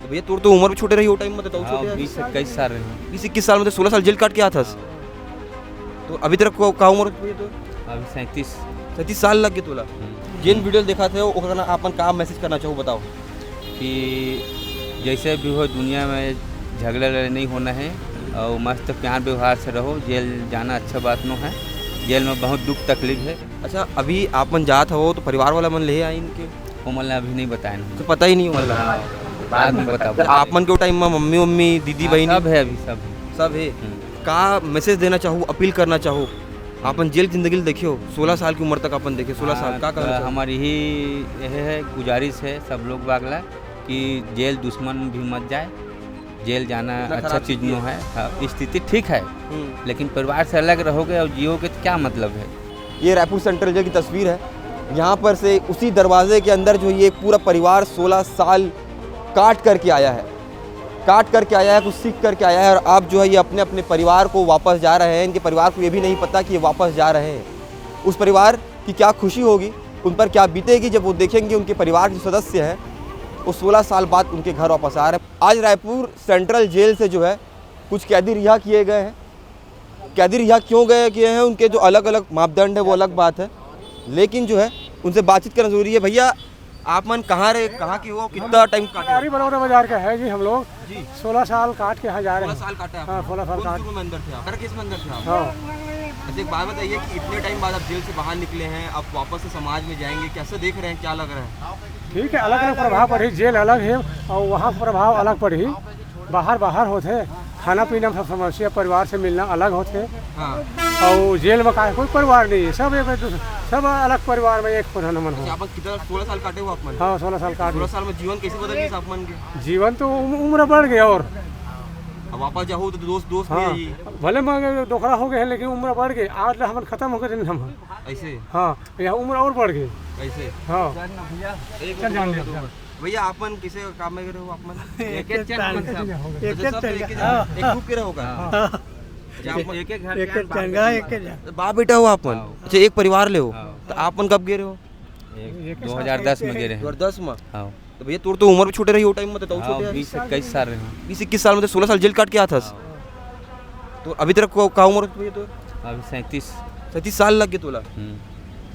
तो भैया तोर तो उम्र भी छोटे रही हो टाइम में बताओ हाँ, छोटे 20-21 साल रहे। 20-21 साल में तो 16 साल जेल काट के आया था। तो अभी तक का उम्र भैया तो अभी 37। साल लग गए तोला। जिन वीडियो देखा थे ओकरा आपन का मैसेज करना चाहो बताओ। कि जैसे भी हो दुनिया में झगड़ा लड़ाई नहीं होना है और मस्त प्यार व्यवहार से रहो। जेल जाना अच्छा बात नो है। जेल में बहुत दुख तकलीफ है। अच्छा अभी आपन जात हो तो परिवार वाला मन ले आए इनके वो मतलब अभी नहीं बताया तो पता ही नहीं होला। बाद में बताओ। आप मन के टाइम में मम्मी उम्मी दीदी बहन सब है, अभी सब है। है का मैसेज देना चाहो अपील करना चाहो। आपन जेल जिंदगी देखियो 16 साल की उम्र तक अपन देखे 16 साल का कहना चाहो? हमारी ही यह है गुजारिश है सब लोग बागला कि जेल दुश्मन भी मत जाए। जेल जाना अच्छा चीज़ नो है। हाँ, स्थिति ठीक है लेकिन परिवार से अलग रहोगे और जियोगे तो क्या मतलब है। ये रायपुर सेंट्रल जेल की तस्वीर है। यहाँ पर से उसी दरवाजे के अंदर जो ये पूरा परिवार 16 साल काट करके आया है, कुछ सीख करके आया है और अब जो है ये अपने अपने परिवार को वापस जा रहे हैं। इनके परिवार को ये भी नहीं पता कि ये वापस जा रहे हैं। उस परिवार की क्या खुशी होगी, उन पर क्या बीतेगी जब वो देखेंगे उनके परिवार के जो सदस्य हैं वो 16 साल बाद उनके घर वापस आ रहे हैं। आज रायपुर सेंट्रल जेल से जो है कुछ कैदी रिहा किए गए हैं। कैदी रिहा क्यों किए हैं उनके जो अलग अलग मापदंड है वो अलग बात है, लेकिन जो है उनसे बातचीत करना जरूरी है। भैया आप मन कहाँ के हो, कितना टाइम काटे? बड़ौदा बाजार का है जी। हम लोग जी 16 साल काट के यहाँ जा रहे 16 हैं। साल काटा हाँ 16 साल काट। में अंदर थे आप? हर केस में अंदर थे आप? हाँ अच्छा एक बात बताइए कि इतने टाइम बाद आप जेल से बाहर निकले हैं, अब वापस से समाज में जाएंगे, कैसे देख रहे हैं, क्या लग रहा है? ठीक है, अलग अलग प्रभाव पड़ी। जेल अलग है और वहाँ प्रभाव अलग पड़ी। बाहर होते खाना पीना सब समस्या, परिवार से मिलना अलग होते। हाँ और जेल में का कोई परिवार नहीं है, सब अलग परिवार में एक प्रधान मन हो। आप कितना 16 साल काटे हो आप मन? हाँ 16 साल काट। 16 साल में जीवन कैसे बदल गया आप मन के? जीवन तो उम्र बढ़ गया और अब वापस जाओ तो दोस्त हाँ भी है भले मैं दोखरा हो गए हैं लेकिन उम्र बढ़ गई। आज हम खत्म हो गए हम। ऐसे? हाँ यहाँ उम्र और बढ़ गई। ऐसे? हाँ भैया आप मन किसे काम में रहे हो आप मन? एक ग्रुप के रहोगा? बाप बेटा हो आप मन? अच्छा एक परिवार ले हो तो आप मन कब गिरे हो? 2010 में गिरे हैं। 2010 में? हाँ, तो भैया तोर तो उम्र भी छोटे रही हो टाइम में बताओ छोटे 20-21 साल रहे। 20-21 साल में तो 16 साल जेल काट के आया था। तो अभी तक का उम्र भैया तो अभी 37। साल लग गए तोला।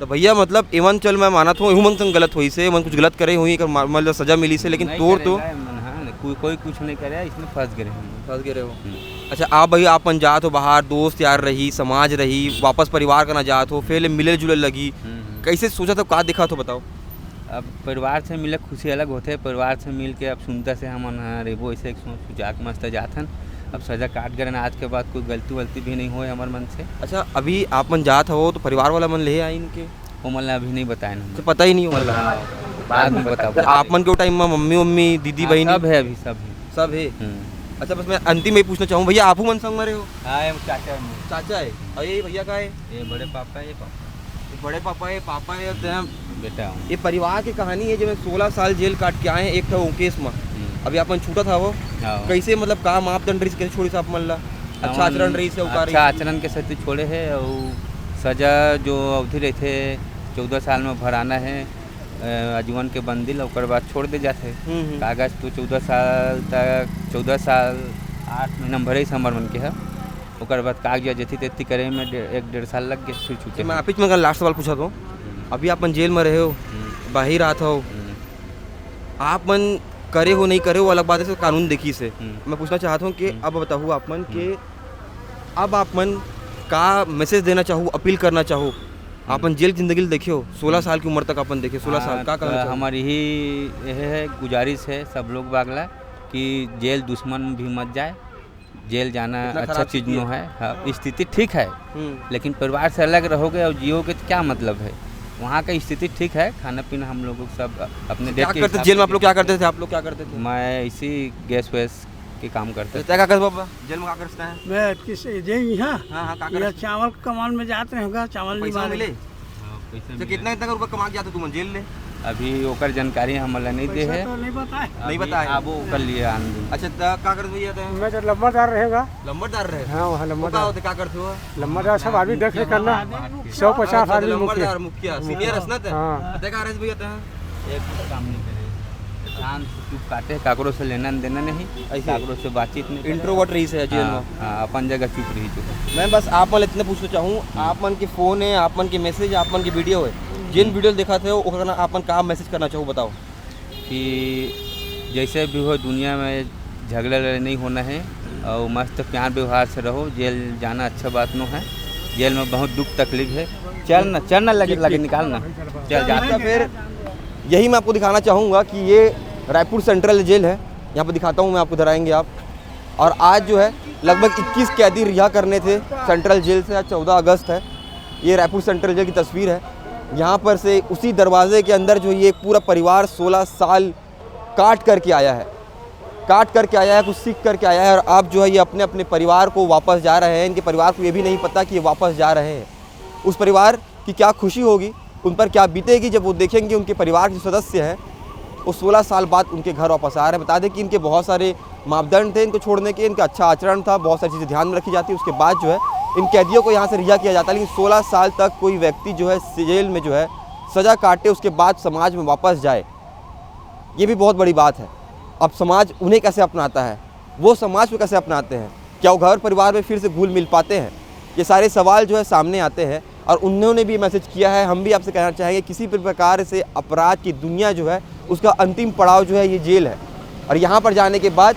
तो भैया मतलब एवन चल मैं माना था ह्यूमन संग गलत हुई से मन कुछ गलत करे हुई मतलब सजा मिली से, लेकिन तोर तो कोई कुछ नहीं करे, इसमें फंस गए हो। अच्छा आप भैया आप जात हो बाहर, दोस्त यार रही, समाज रही, वापस परिवार का ना जात हो, फिर मिले जुले लगी, कैसे सोचा था, का देखा तो बताओ। अब परिवार से मिले खुशी अलग होते है। परिवार से मिल के अब सुनता से हम रेबो ऐसे जाक मस्त जाथन। अब सजा काट गए आज के बाद कोई गलती भी नहीं हुई हमारे मन से। अच्छा अभी आप मन जात हो तो परिवार वाला मन ले आए इनके वो मतलब अभी नहीं बताया तो पता ही नहीं होला। बाद में बताओ। आप मन के टाइम में मम्मी उम्मी दीदी बहन सब है, अभी सब है। अच्छा बस मैं अंतिम में पूछना चाहूँ भैया आप मन संग में रहे हो? हाँ चाचा है और ये भैया का है? ये बड़े पापा है, ये बड़े पापा है बेटा। ये परिवार की कहानी है। जब 16 साल जेल काट के आए, एक था ओकेश में, अभी अपन छूटा था वो कैसे मतलब का मापदंड रही कैसे छोड़ी साहब मन ला? अच्छा आचरण रही से अच्छा आचरण के साथ छोड़े है और सजा जो अवधि रहे थे 14 साल में भराना है आजीवन के बंदिल, और बाद छोड़ दे जाते। कागज तो 14 साल तक 14 साल 8 महीना भरे समर मन के है, और बाद कागज जैसी तेती करे में 1-1.5 साल लग गए फिर छूटे। मैं आप ही में लास्ट सवाल पूछा था। अभी आप जेल में रहे हो, बाहर आता हो, आप मन करे हो नहीं करे हो अलग बात है, कानून देखी से मैं पूछना चाहता हूँ कि अब बताओ आप मन के अब आप मन का मैसेज देना चाहो, अपील करना चाहो। अपन जेल जिंदगी देखियो 16 साल की उम्र तक अपन देखे 16 साल का कहना चाहो? हमारी ही यह है गुजारिश है सब लोग बागला कि जेल दुश्मन भी मत जाए। जेल जाना अच्छा चीज़ नो है। हाँ, स्थिति ठीक है लेकिन परिवार से अलग रहोगे और जियोगे तो क्या मतलब है। वहाँ का स्थिति ठीक है, खाना पीना हम लोग सब अपने क्या करते जेल में? आप लोग क्या करते थे? आप लोग क्या करते थे? मैं इसी गैस वैस के काम करते थे। क्या करते बाबा जेल में? क्या करता है? मैं किस यहाँ हाँ चावल कमान में जाते होगा, चावल पैसा मिले? पैसा कितना रुपया कमा के जाते तुम जेल ले? अभी ओकर जानकारी हमारा नहीं दे है, तो नहीं बताया। अब वो कर लिए आनंद। अच्छा क्या करते भैया? मैं तो लंबादार रहेगा। लंबरदार रहे? हाँ वहाँ लंबादार होते क्या करते हो? लंबादार सब आदमी देख रेख करना, 150 आदमी लंबरदार मुखिया सीनियर हसनत है। हाँ क्या रहे भैया? एक काम नहीं करे शांत चुप काटे, काकरो से लेना देना नहीं, ऐसे? काकरो से बातचीत नहीं, इंट्रोवर्ट रही से जेल में। हाँ, अपन जगह चुप रही चुप। मैं बस आप मन इतने पूछना चाहूँ, आप मन के फ़ोन है, आप मन के मैसेज, आप मन की वीडियो है, जिन वीडियो देखा थे वो आप मन का मैसेज करना चाहूँ बताओ। कि जैसे भी हो दुनिया में झगड़ा नहीं होना है और मस्त प्यार व्यवहार से रहो। जेल जाना अच्छा बात नो है, जेल में बहुत दुख तकलीफ है। चल ना लगे निकालना, चल जाता। फिर यही मैं आपको दिखाना चाहूँगा कि ये रायपुर सेंट्रल जेल है, यहाँ पर दिखाता हूँ मैं आपको, इधर आएंगे आप। और आज जो है लगभग 21 कैदी रिहा करने थे सेंट्रल जेल से। आज 14 अगस्त है। ये रायपुर सेंट्रल जेल की तस्वीर है। यहाँ पर से उसी दरवाजे के अंदर जो ये पूरा परिवार 16 साल काट करके आया है, कुछ सीख करके आया है। और आप जो है ये अपने अपने परिवार को वापस जा रहे हैं। इनके परिवार को ये भी नहीं पता कि ये वापस जा रहे हैं। उस परिवार की क्या खुशी होगी, उन पर क्या बीतेगी जब वो देखेंगे उनके परिवार के सदस्य हैं वो 16 साल बाद उनके घर वापस आ रहे हैं। बता दें कि इनके बहुत सारे मापदंड थे इनको छोड़ने के, इनका अच्छा आचरण था, बहुत सारी चीज़ें ध्यान में रखी जाती। उसके बाद जो है इन कैदियों को यहाँ से रिहा किया जाता है। लेकिन 16 साल तक कोई व्यक्ति जो है जेल में जो है सज़ा काटे, उसके बाद समाज में वापस जाए, ये भी बहुत बड़ी बात है। अब समाज उन्हें कैसे अपनाता है, वो समाज को कैसे अपनाते हैं, क्या वो घर परिवार में फिर से घुल मिल पाते हैं, ये सारे सवाल जो है सामने आते हैं। और उन्होंने भी मैसेज किया है, हम भी आपसे कहना चाहेंगे किसी भी प्रकार से अपराध की दुनिया जो है उसका अंतिम पड़ाव जो है ये जेल है। और यहाँ पर जाने के बाद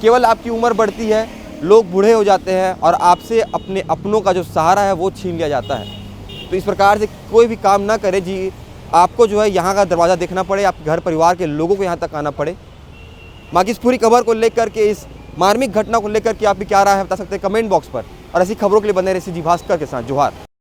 केवल आपकी उम्र बढ़ती है, लोग बूढ़े हो जाते हैं और आपसे अपने अपनों का जो सहारा है वो छीन लिया जाता है। तो इस प्रकार से कोई भी काम ना करे जी, आपको जो है यहाँ का दरवाज़ा देखना पड़े, आपके घर परिवार के लोगों को यहाँ तक आना पड़े। बाकी इस पूरी खबर को लेकर के, इस मार्मिक घटना को लेकर के आपकी क्या राय है बता सकते हैं कमेंट बॉक्स पर। और ऐसी खबरों के लिए बने रहे जी भास्कर के साथ। जोहार।